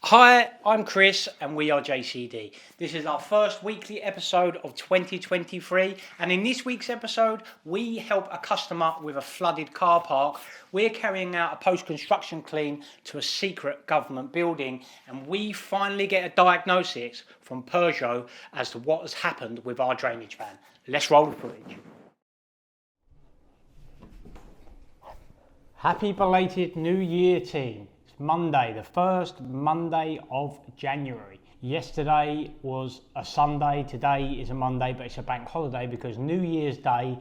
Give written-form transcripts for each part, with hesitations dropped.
Hi, I'm Chris and we are JCD. This is our first weekly episode of 2023, and in this week's episode we help a customer with a flooded car park. We're carrying out a post-construction clean to a secret government building, and we finally get a diagnosis from Peugeot as to what has happened with our drainage van. Let's roll the footage. Happy belated New Year, team. Monday, the first Monday of January. Yesterday was a Sunday, today is a Monday, but it's a bank holiday because New Year's Day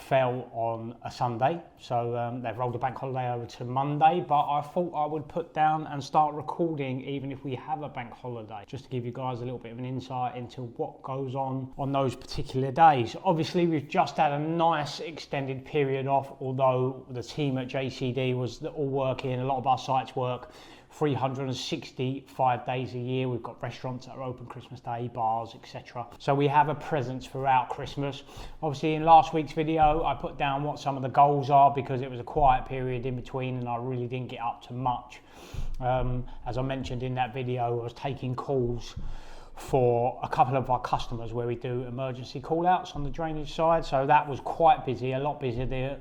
fell on a Sunday. So they've rolled the bank holiday over to Monday, but I thought I would put down and start recording even if we have a bank holiday, just to give you guys a little bit of an insight into what goes on those particular days. Obviously, we've just had a nice extended period off, although the team at JCD was all working. A lot of our sites work 365 days a year. We've got restaurants that are open Christmas Day, bars, etc. So we have a presence throughout Christmas. Obviously, in last week's video, I put down what some of the goals are because it was a quiet period in between and I really didn't get up to much. As I mentioned in that video, I was taking calls for a couple of our customers where we do emergency call outs on the drainage side. So that was quite busy, a lot busier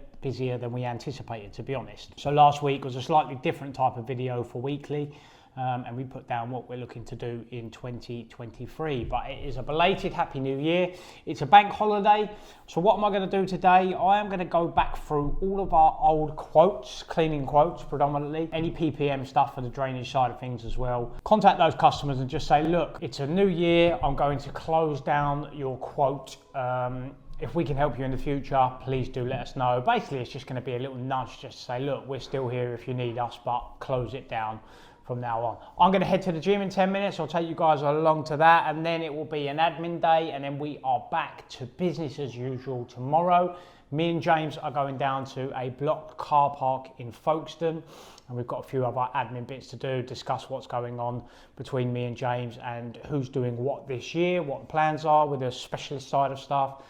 than we anticipated, to be honest. So last week was a slightly different type of video for weekly, and we put down what we're looking to do in 2023. But it is a belated Happy New Year. It's a bank holiday. So what am I going to do today? I am going to go back through all of our old quotes, cleaning quotes predominantly, any PPM stuff for the drainage side of things as well. Contact those customers and just say, look, it's a new year. I'm going to close down your quote. If we can help you in the future, please do let us know. Basically, it's just going to be a little nudge just to say, look, we're still here if you need us, but close it down from now on. I'm going to head to the gym in 10 minutes. I'll take you guys along to that, and then it will be an admin day, and then we are back to business as usual tomorrow. Me and James are going down to a blocked car park in Folkestone, and we've got a few other admin bits to do, discuss what's going on between me and James and who's doing what this year, what the plans are with the specialist side of stuff,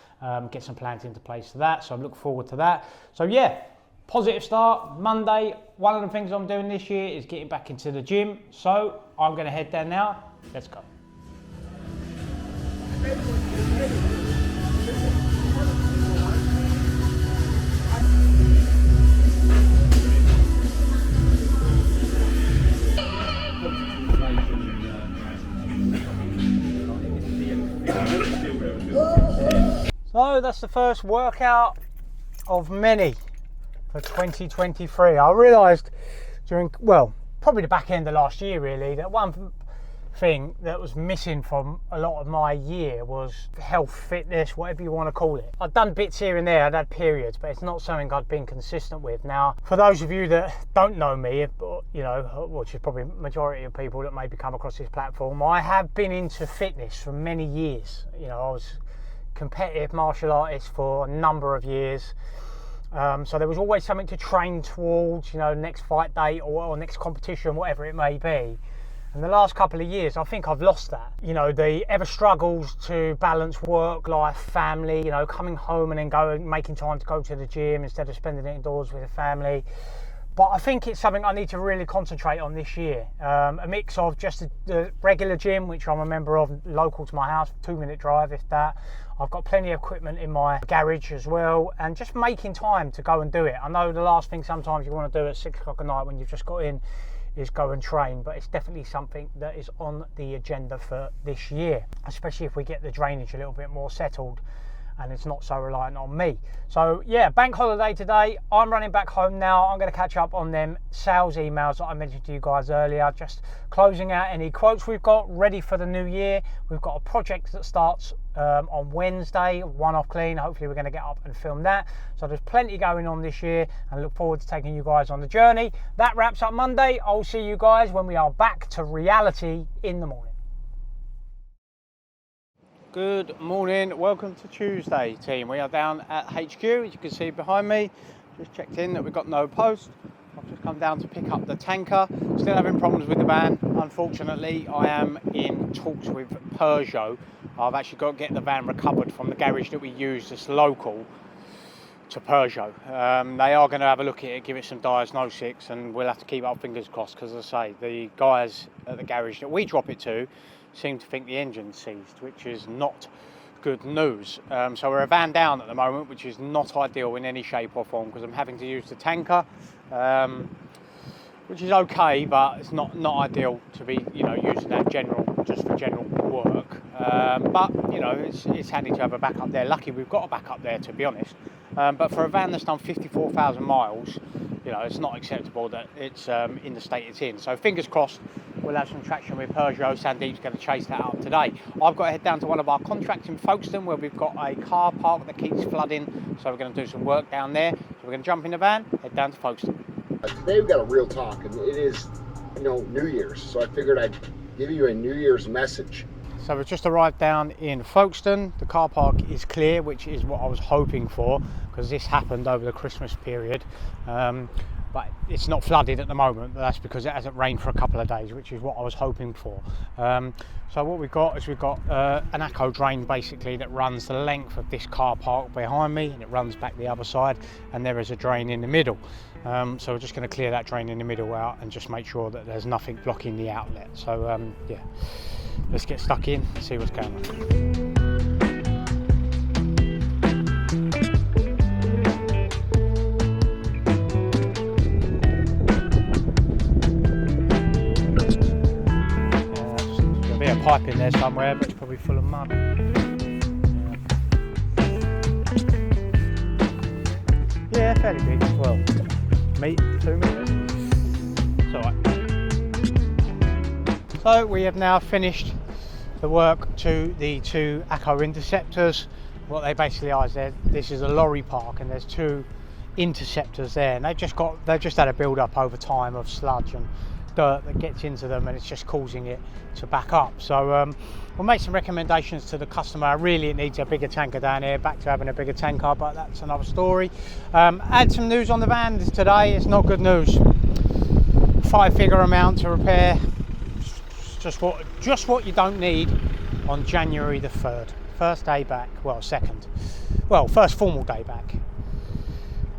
get some plans into place for that. So I'm looking forward to that. So yeah, positive start. Monday, one of the things I'm doing this year is getting back into the gym. So I'm going to head there now. Let's go. So that's the first workout of many for 2023. I realised probably the back end of last year really, that one thing that was missing from a lot of my year was health, fitness, whatever you want to call it. I've done bits here and there, I'd had periods, but it's not something I've been consistent with. Now, for those of you that don't know me, which is probably majority of people that maybe come across this platform, I have been into fitness for many years. I was competitive martial artist for a number of years. So there was always something to train towards, next fight date or next competition, whatever it may be. And the last couple of years, I think I've lost that. The ever struggles to balance work, life, family, coming home and then making time to go to the gym instead of spending it indoors with the family. But I think it's something I need to really concentrate on this year. A mix of just the regular gym, which I'm a member of, local to my house, 2-minute drive, if that. I've got plenty of equipment in my garage as well, and just making time to go and do it. I know the last thing sometimes you want to do at 6 o'clock at night when you've just got in is go and train, but it's definitely something that is on the agenda for this year, especially if we get the drainage a little bit more settled and it's not so reliant on me. So yeah, bank holiday today. I'm running back home now. I'm going to catch up on them sales emails that I mentioned to you guys earlier, just closing out any quotes we've got ready for the new year. We've got a project that starts on Wednesday, one-off clean. Hopefully we're going to get up and film that. So there's plenty going on this year, and look forward to taking you guys on the journey. That wraps up Monday. I'll see you guys when we are back to reality in the morning. Good morning, welcome to Tuesday, team. We are down at HQ, as you can see behind me. Just checked in that we've got no post. I've just come down to pick up the tanker. Still having problems with the van. Unfortunately, I am in talks with Peugeot. I've actually got to get the van recovered from the garage that we use that's local to Peugeot. They are going to have a look at it, give it some diagnostics, and we'll have to keep our fingers crossed, because as I say, the guys at the garage that we drop it to seem to think the engine's seized, which is not good news. So we're a van down at the moment, which is not ideal in any shape or form, because I'm having to use the tanker, which is okay, but it's not ideal to be, you know, using that just for general work. But you know, it's handy to have a backup there. Lucky we've got a backup there, to be honest. But for a van that's done 54,000 miles, you know, it's not acceptable that it's in the state it's in. So fingers crossed, we'll have some traction with Peugeot. Sandeep's going to chase that up today. I've got to head down to one of our contracts in Folkestone, where we've got a car park that keeps flooding. So we're going to do some work down there. So we're going to jump in the van, head down to Folkestone. Today we've got a real talk, and it is, you know, New Year's. So I figured I'd give you a New Year's message. So we've just arrived down in Folkestone. The car park is clear, which is what I was hoping for, because this happened over the Christmas period. But it's not flooded at the moment, but that's because it hasn't rained for a couple of days, which is what I was hoping for. So what we've got is an echo drain basically that runs the length of this car park behind me, and it runs back the other side, and there is a drain in the middle. So we're just going to clear that drain in the middle out and just make sure that there's nothing blocking the outlet. So yeah, let's get stuck in and see what's going on. Pipe in there somewhere, but it's probably full of mud. Yeah, fairly big. Well, 2 meters. It's alright. So we have now finished the work to the 2 Acco interceptors. What they basically are is this is a lorry park, and there's 2 interceptors there, and they've just had a build up over time of sludge and dirt that gets into them, and it's just causing it to back up. So we'll make some recommendations to the customer. Really, it needs a bigger tanker down here, back to having a bigger tanker, but that's another story. Add some news on the van today. It's not good news. 5-figure amount to repair. Just what you don't need on January the 3rd. First day back, well, second. Well, first formal day back.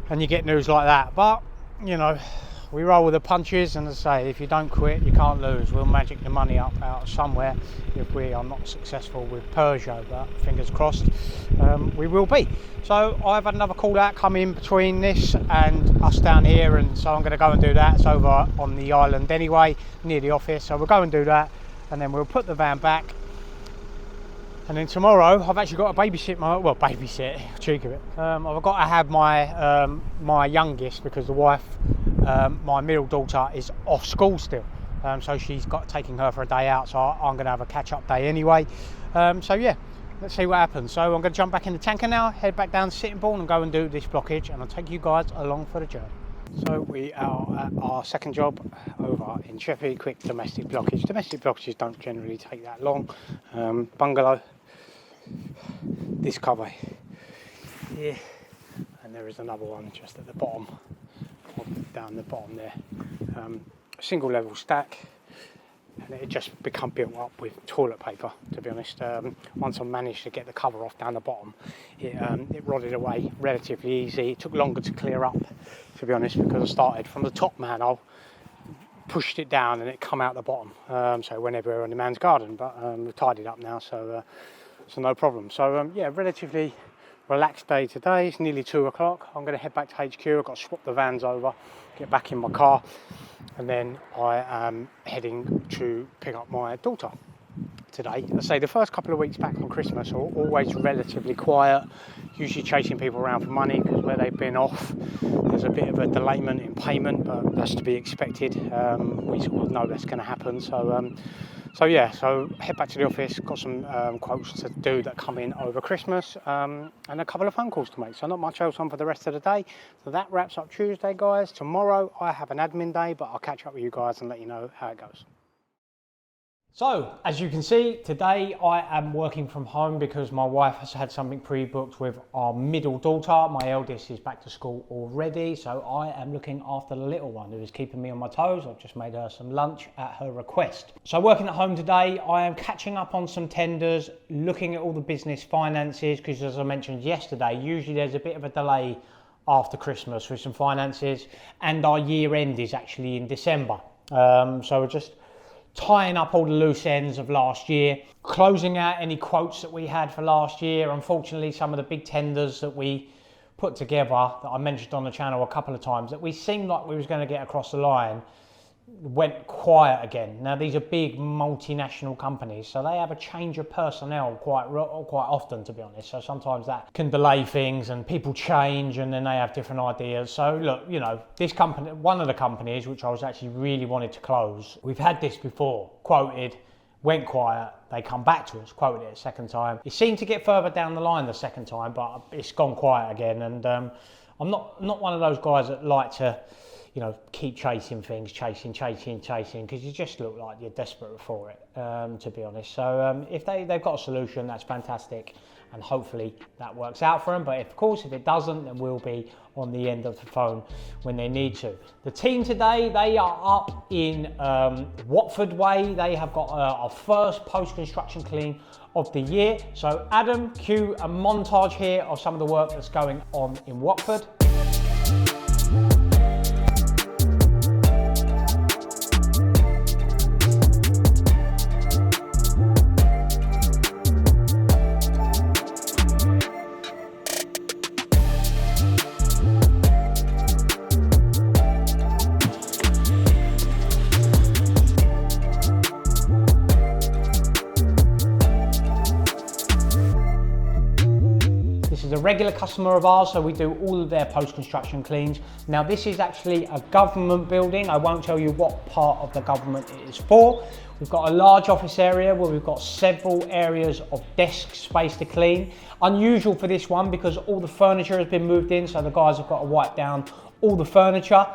And you get news like that. But, you know, we roll with the punches, and as I say, if you don't quit, you can't lose. We'll magic the money up out of somewhere if we are not successful with Peugeot, but fingers crossed we will be. So I've had another call out come in between this and us down here, and so I'm going to go and do that. It's over on the island anyway, near the office, so we'll go and do that, and then we'll put the van back. And then tomorrow, I've actually got to babysit, cheek of it. I've got to have my youngest, because the wife, my middle daughter, is off school still. So she's got taking her for a day out, so I'm going to have a catch-up day anyway. So yeah, let's see what happens. So I'm going to jump back in the tanker now, head back down to Sittingbourne and go and do this blockage, and I'll take you guys along for the journey. So we are at our second job over in Sheffield, quick domestic blockage. Domestic blockages don't generally take that long. Bungalow, this cover here, and there is another one just at the bottom, down the bottom there. Single level stack, and it just become built up with toilet paper, to be honest. Once I managed to get the cover off down the bottom, it rotted away relatively easy. It took longer to clear up, to be honest, because I started from the top manhole, pushed it down, and it come out the bottom. So whenever we're in the man's garden, but we've tied it up now, so no problem. So yeah, relatively relaxed day today. It's nearly 2 o'clock. I'm going to head back to HQ. I've got to swap the vans over, get back in my car, and then I am heading to pick up my daughter today. I say the first couple of weeks back from Christmas are always relatively quiet, usually chasing people around for money, because where they've been off there's a bit of a delayment in payment, but that's to be expected. We sort of know that's going to happen. So yeah, so head back to the office, got some quotes to do that come in over Christmas, and a couple of phone calls to make, so not much else on for the rest of the day. So that wraps up Tuesday, guys. Tomorrow I have an admin day, but I'll catch up with you guys and let you know how it goes. So, as you can see, today I am working from home because my wife has had something pre-booked with our middle daughter. My eldest is back to school already, so I am looking after the little one who is keeping me on my toes. I've just made her some lunch at her request. So working at home today, I am catching up on some tenders, looking at all the business finances, because as I mentioned yesterday, usually there's a bit of a delay after Christmas with some finances, and our year end is actually in December. So we're just tying up all the loose ends of last year, closing out any quotes that we had for last year. Unfortunately, some of the big tenders that we put together, that I mentioned on the channel a couple of times, that we seemed like we was going to get across the line, went quiet again. Now, these are big multinational companies, so they have a change of personnel quite often, to be honest. So sometimes that can delay things, and people change, and then they have different ideas. So look, you know, this company, one of the companies which I was actually really wanted to close, we've had this before, quoted, went quiet, they come back to us, quoted it a second time. It seemed to get further down the line the second time, but it's gone quiet again. And I'm not one of those guys that like to, you know, keep chasing things, chasing, because you just look like you're desperate for it, to be honest. So if they've got a solution, that's fantastic, and hopefully that works out for them. But of course, if it doesn't, then we'll be on the end of the phone when they need to. The team today, they are up in Watford Way. They have got our first post-construction clean of the year. So Adam, cue a montage here of some of the work that's going on in Watford. A regular customer of ours, so we do all of their post-construction cleans. Now, this is actually a government building. I won't tell you what part of the government it is for. We've got a large office area where we've got several areas of desk space to clean. Unusual for this one because all the furniture has been moved in, so the guys have got to wipe down all the furniture.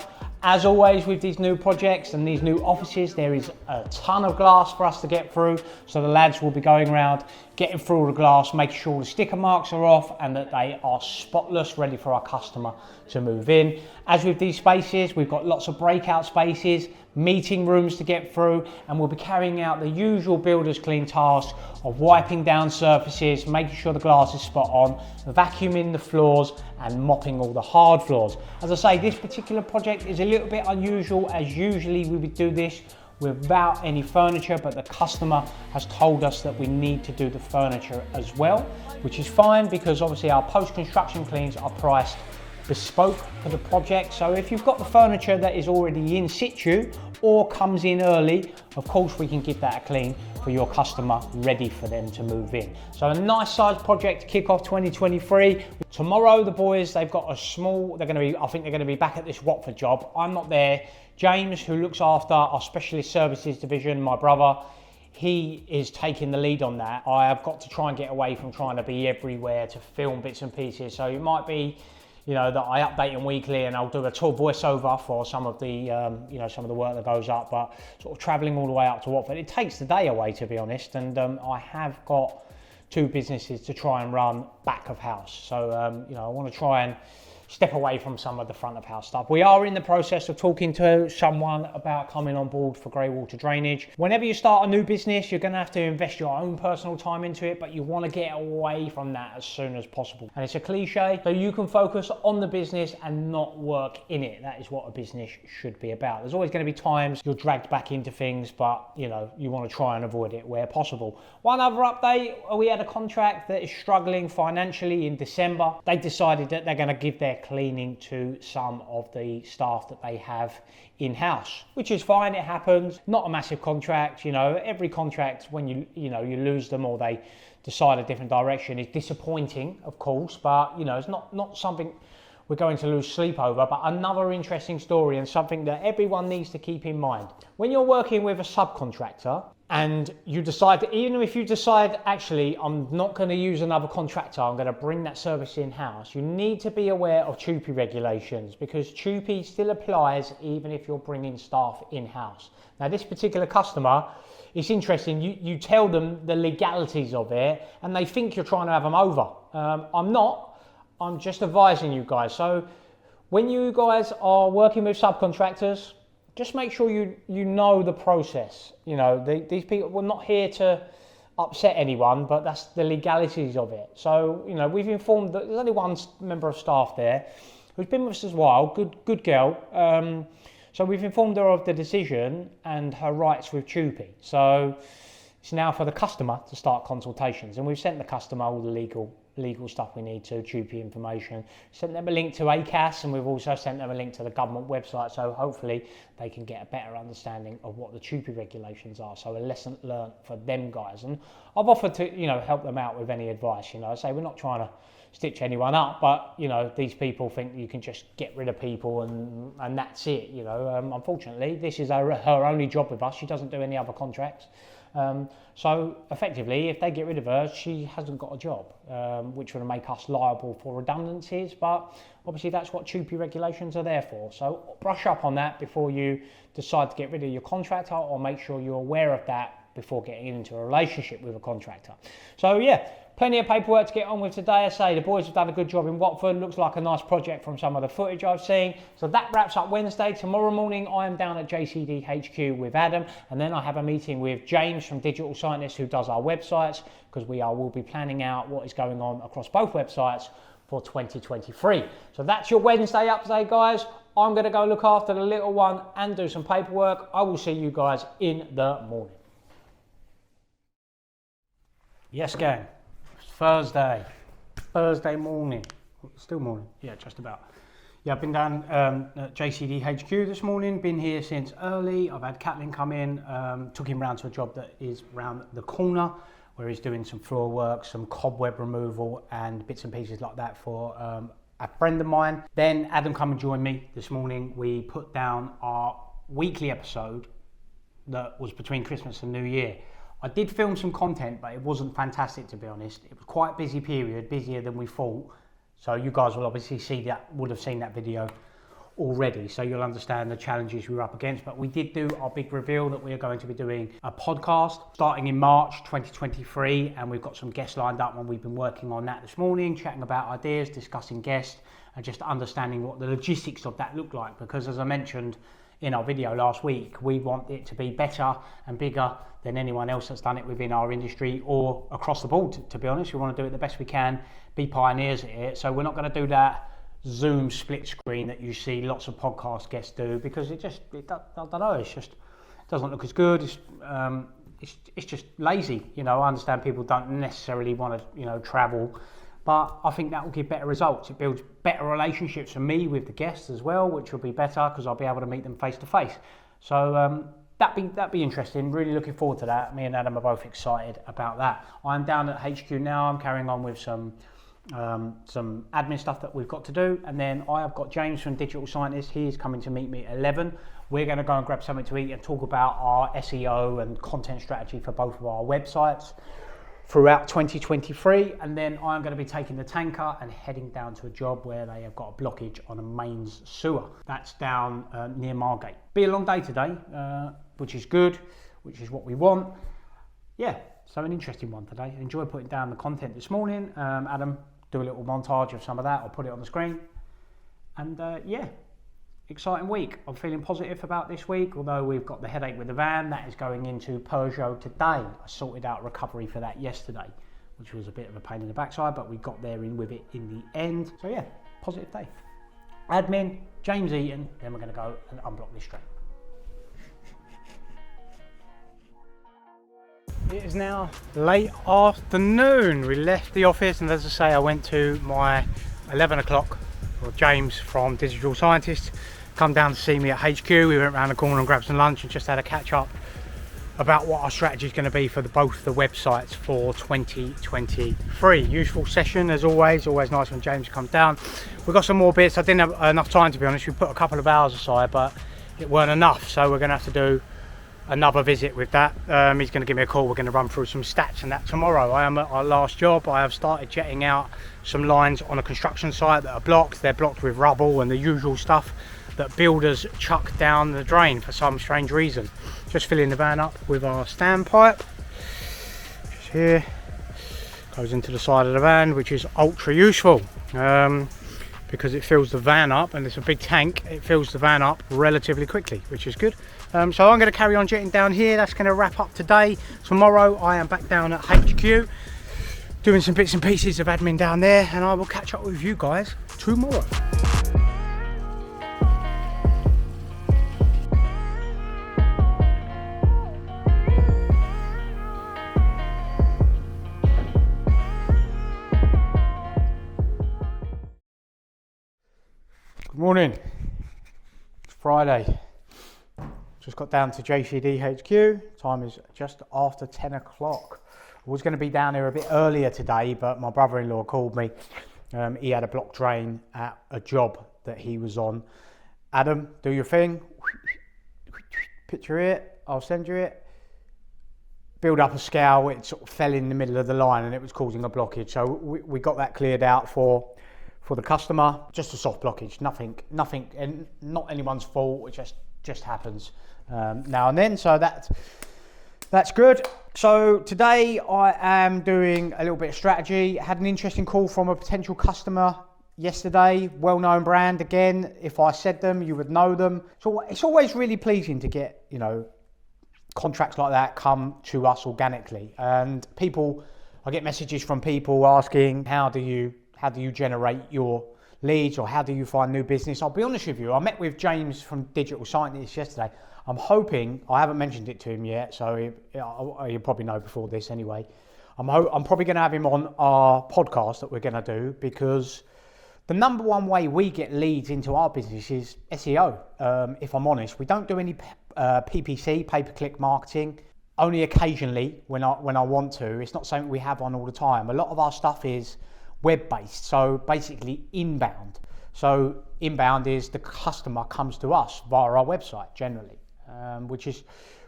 As always with these new projects and these new offices, there is a ton of glass for us to get through. So the lads will be going around, getting through all the glass, making sure the sticker marks are off and that they are spotless, ready for our customer to move in. As with these spaces, we've got lots of breakout spaces, meeting rooms to get through, and we'll be carrying out the usual builder's clean task of wiping down surfaces, making sure the glass is spot on, vacuuming the floors and mopping all the hard floors. As I say, this particular project is a little bit unusual, as usually we would do this without any furniture, but the customer has told us that we need to do the furniture as well, which is fine because obviously our post-construction cleans are priced bespoke for the project. So if you've got the furniture that is already in situ or comes in early, of course we can give that a clean for your customer, ready for them to move in. So a nice sized project to kick off 2023. Tomorrow the boys, they've got a small, I think they're going to be back at this Watford job. I'm not there. James, who looks after our specialist services division, my brother, he is taking the lead on that. I have got to try and get away from trying to be everywhere to film bits and pieces. So it might be, you know, that I update them weekly and I'll do a tour voiceover for some of the, you know, some of the work that goes up, but sort of travelling all the way up to Watford, it takes the day away, to be honest. And I have got 2 businesses to try and run back of house. So, you know, I want to try and step away from some of the front of house stuff. We are in the process of talking to someone about coming on board for grey water drainage. Whenever you start a new business, you're going to have to invest your own personal time into it, but you want to get away from that as soon as possible. And it's a cliche, so you can focus on the business and not work in it. That is what a business should be about. There's always going to be times you're dragged back into things, but you know, you want to try and avoid it where possible. One other update, we had a contract that is struggling financially in December. They decided that they're going to give their cleaning to some of the staff that they have in-house, which is fine, it happens. Not a massive contract, you know, every contract when you lose them or they decide a different direction is disappointing, of course, but you know, it's not something we're going to lose sleep over. But another interesting story and something that everyone needs to keep in mind. When you're working with a subcontractor and you decide, even if you decide, actually, I'm not going to use another contractor, I'm going to bring that service in-house, you need to be aware of TUPE regulations, because TUPE still applies even if you're bringing staff in-house. Now, this particular customer, it's interesting, you tell them the legalities of it and they think you're trying to have them over. I'm not. I'm just advising you guys. So when you guys are working with subcontractors, just make sure you know the process. You know, these people, we're not here to upset anyone, but that's the legalities of it. So, you know, we've informed that there's only one member of staff there who's been with us as a while, good girl. So we've informed her of the decision and her rights with Tupi. So it's now for the customer to start consultations, and we've sent the customer all the legal stuff we need to, Tupi information, sent them a link to ACAS, and we've also sent them a link to the government website, so hopefully they can get a better understanding of what the Tupi regulations are. So a lesson learned for them guys, and I've offered to help them out with any advice. I say we're not trying to stitch anyone up, but these people think you can just get rid of people and that's it. Unfortunately this is her only job with us. She doesn't do any other contracts, so effectively if they get rid of her, she hasn't got a job, which would make us liable for redundancies. But obviously that's what Tupi regulations are there for, so brush up on that before you decide to get rid of your contractor, or make sure you're aware of that before getting into a relationship with a contractor. So yeah, plenty of paperwork to get on with today. I say the boys have done a good job in Watford. Looks like a nice project from some of the footage I've seen. So that wraps up Wednesday. Tomorrow morning I am down at JCD HQ with Adam, and then I have a meeting with James from Digital Scientist, who does our websites, because will be planning out what is going on across both websites for 2023. So that's your Wednesday update, guys. I'm going to go look after the little one and do some paperwork. I will see you guys in the morning. Yes, gang. Thursday morning. Still morning. Yeah, just about. Yeah, I've been down at JCD HQ this morning. Been here since early. I've had Catlin come in. Took him round to a job that is round the corner, where he's doing some floor work, some cobweb removal and bits and pieces like that for a friend of mine. Then Adam come and join me this morning. We put down our weekly episode that was between Christmas and New Year. I did film some content, but it wasn't fantastic, to be honest. It was quite a busy period, busier than we thought. So you guys will obviously would have seen that video already, so you'll understand the challenges we were up against. But we did do our big reveal that we are going to be doing a podcast starting in March 2023, and we've got some guests lined up, and we've been working on that this morning, chatting about ideas, discussing guests, and just understanding what the logistics of that look like. Because as I mentioned in our video last week, we want it to be better and bigger than anyone else that's done it within our industry or across the board, to be honest. We want to do it the best we can, be pioneers at it. So we're not going to do that Zoom split screen that you see lots of podcast guests do, because I don't know, it doesn't look as good. It's just lazy. I understand people don't necessarily want to travel, but I think that will give better results. It builds better relationships for me with the guests as well, which will be better because I'll be able to meet them face to face. So that'd be interesting. Really looking forward to that. Me and Adam are both excited about that. I'm down at HQ now. I'm carrying on with some admin stuff that we've got to do, and then I have got James from Digital Scientist. He is coming to meet me at 11. We're going to go and grab something to eat and talk about our SEO and content strategy for both of our websites throughout 2023, and then I'm going to be taking the tanker and heading down to a job where they have got a blockage on a mains sewer. That's down near Margate. Be a long day today, which is good, which is what we want. Yeah, so an interesting one today. Enjoy putting down the content this morning. Adam, do a little montage of some of that. I'll put it on the screen. And yeah, exciting week. I'm feeling positive about this week, although we've got the headache with the van. That is going into Peugeot today. I sorted out recovery for that yesterday, which was a bit of a pain in the backside, but we got there with it in the end. So yeah, positive day. Admin, James Eaton, then we're going to go and unblock this straight. It is now late afternoon. We left the office, and as I say, I went to my 11 o'clock, or James from Digital Scientist come down to see me at HQ. We went around the corner and grabbed some lunch and just had a catch up about what our strategy is going to be for both the websites for 2023. Useful session as always nice when James comes down. We've got some more bits. I didn't have enough time, to be honest. We put a couple of hours aside, but it weren't enough, so we're going to have to do another visit with that. He's going to give me a call. We're going to run through some stats and that tomorrow. I am at our last job. I have started jetting out some lines on a construction site that are blocked. They're blocked with rubble and the usual stuff that builders chuck down the drain for some strange reason. Just filling the van up with our standpipe, which is here, goes into the side of the van, which is ultra useful because it fills the van up, and it's a big tank. It fills the van up relatively quickly, which is good. So I'm going to carry on jetting down here. That's going to wrap up today. Tomorrow I am back down at HQ doing some bits and pieces of admin down there, and I will catch up with you guys tomorrow. Morning. It's Friday. Just got down to JCD HQ. Time is just after 10 o'clock. I was going to be down here a bit earlier today, but my brother-in-law called me. He had a blocked drain at a job that he was on. Adam, do your thing. Picture it. I'll send you it. Build up a scale. It sort of fell in the middle of the line and it was causing a blockage. So we got that cleared out for the customer. Just a soft blockage. Nothing, and not anyone's fault. It just happens now and then. So that's good. So today I am doing a little bit of strategy. Had an interesting call from a potential customer yesterday, well-known brand. Again, if I said them, you would know them. So it's always really pleasing to get, contracts like that come to us organically. And I get messages from people asking, how do you generate your leads, or how do you find new business? I'll be honest with you, I met with James from Digital Scientist yesterday. I'm hoping, I haven't mentioned it to him yet, so he'll probably know before this anyway. I'm probably going to have him on our podcast that we're going to do, because the number one way we get leads into our business is SEO. If I'm honest, we don't do any PPC, pay-per-click marketing. Only occasionally when I want to. It's not something we have on all the time. A lot of our stuff is web-based, so basically inbound. So inbound is the customer comes to us via our website generally, which is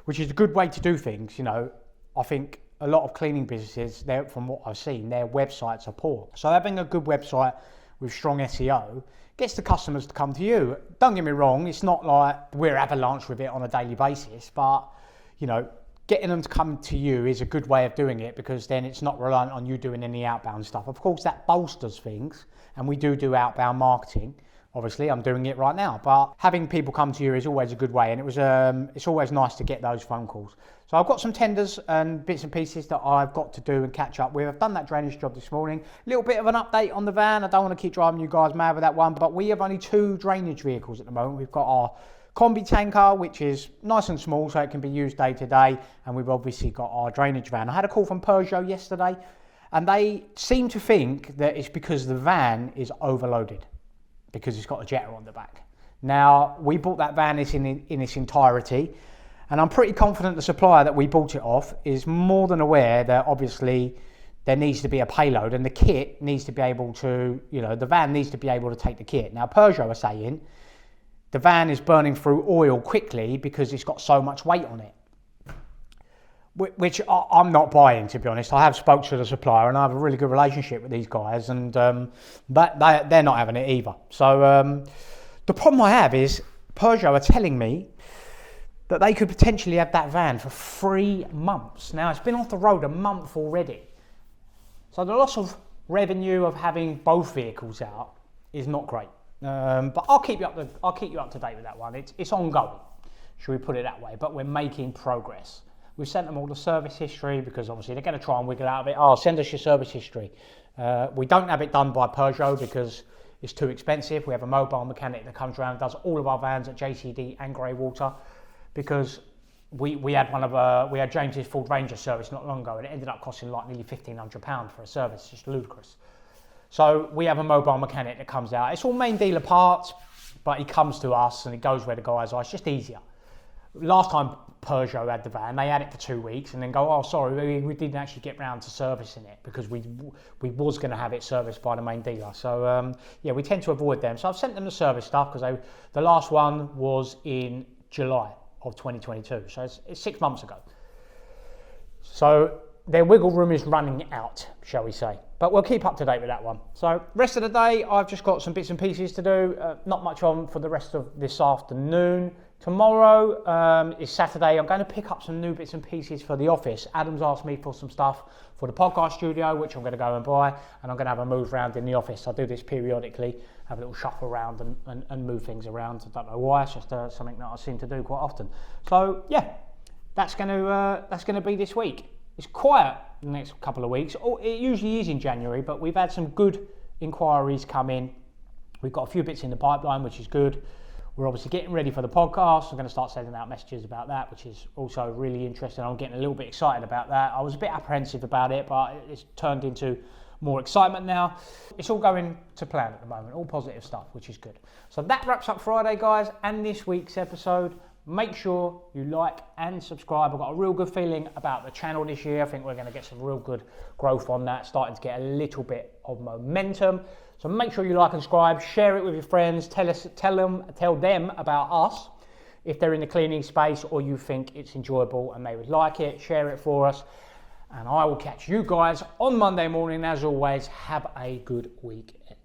a good way to do things. I think a lot of cleaning businesses, from what I've seen, their websites are poor. So having a good website with strong SEO gets the customers to come to you. Don't get me wrong, it's not like we're avalanche with it on a daily basis, but getting them to come to you is a good way of doing it, because then it's not reliant on you doing any outbound stuff. Of course, that bolsters things, and we do outbound marketing. Obviously, I'm doing it right now, but having people come to you is always a good way, and it's always nice to get those phone calls. So I've got some tenders and bits and pieces that I've got to do and catch up with. I've done that drainage job this morning. A little bit of an update on the van. I don't want to keep driving you guys mad with that one, but we have only 2 drainage vehicles at the moment. We've got our combi tanker, which is nice and small, so it can be used day to day, and we've obviously got our drainage van. I had a call from Peugeot yesterday, and they seem to think that it's because the van is overloaded, because it's got a jetter on the back. Now, we bought that van in its entirety, and I'm pretty confident the supplier that we bought it off is more than aware that obviously there needs to be a payload, and the kit needs to be able to, the van needs to be able to take the kit. Now, Peugeot are saying the van is burning through oil quickly because it's got so much weight on it, which I'm not buying, to be honest. I have spoke to the supplier and I have a really good relationship with these guys, and they're not having it either. So the problem I have is Peugeot are telling me that they could potentially have that van for 3 months. Now, it's been off the road a month already. So the loss of revenue of having both vehicles out is not great. But I'll keep you up to date with that one. It's ongoing, should we put it that way? But we're making progress. We've sent them all the service history, because obviously they're going to try and wiggle out of it. Oh, send us your service history. We don't have it done by Peugeot because it's too expensive. We have a mobile mechanic that comes around and does all of our vans at JCD and Greywater, because we had James's Ford Ranger service not long ago, and it ended up costing like nearly £1,500 for a service. It's just ludicrous. So we have a mobile mechanic that comes out. It's all main dealer parts, but he comes to us and he goes where the guys are. It's just easier. Last time Peugeot had the van, they had it for 2 weeks and then go, oh, sorry, we didn't actually get round to servicing it because we was going to have it serviced by the main dealer. So, we tend to avoid them. So I've sent them the service stuff, because the last one was in July of 2022. So it's 6 months ago. So their wiggle room is running out, shall we say. But we'll keep up to date with that one. So rest of the day, I've just got some bits and pieces to do. Not much on for the rest of this afternoon. Tomorrow is Saturday. I'm going to pick up some new bits and pieces for the office. Adam's asked me for some stuff for the podcast studio, which I'm going to go and buy. And I'm going to have a move around in the office. I do this periodically, have a little shuffle around and move things around. I don't know why. It's just something that I seem to do quite often. So yeah, that's going to be this week. It's quiet the next couple of weeks. It usually is in January, but we've had some good inquiries come in. We've got a few bits in the pipeline, which is good. We're obviously getting ready for the podcast. I'm going to start sending out messages about that, which is also really interesting. I'm getting a little bit excited about that. I was a bit apprehensive about it, but it's turned into more excitement now. It's all going to plan at the moment, all positive stuff, which is good. So that wraps up Friday, guys, and this week's episode. Make sure you like and subscribe. I've got a real good feeling about the channel this year. I think we're going to get some real good growth on that, starting to get a little bit of momentum. So make sure you like and subscribe, share it with your friends, tell them about us if they're in the cleaning space or you think it's enjoyable and they would like it. Share it for us. And I will catch you guys on Monday morning. As always, have a good weekend.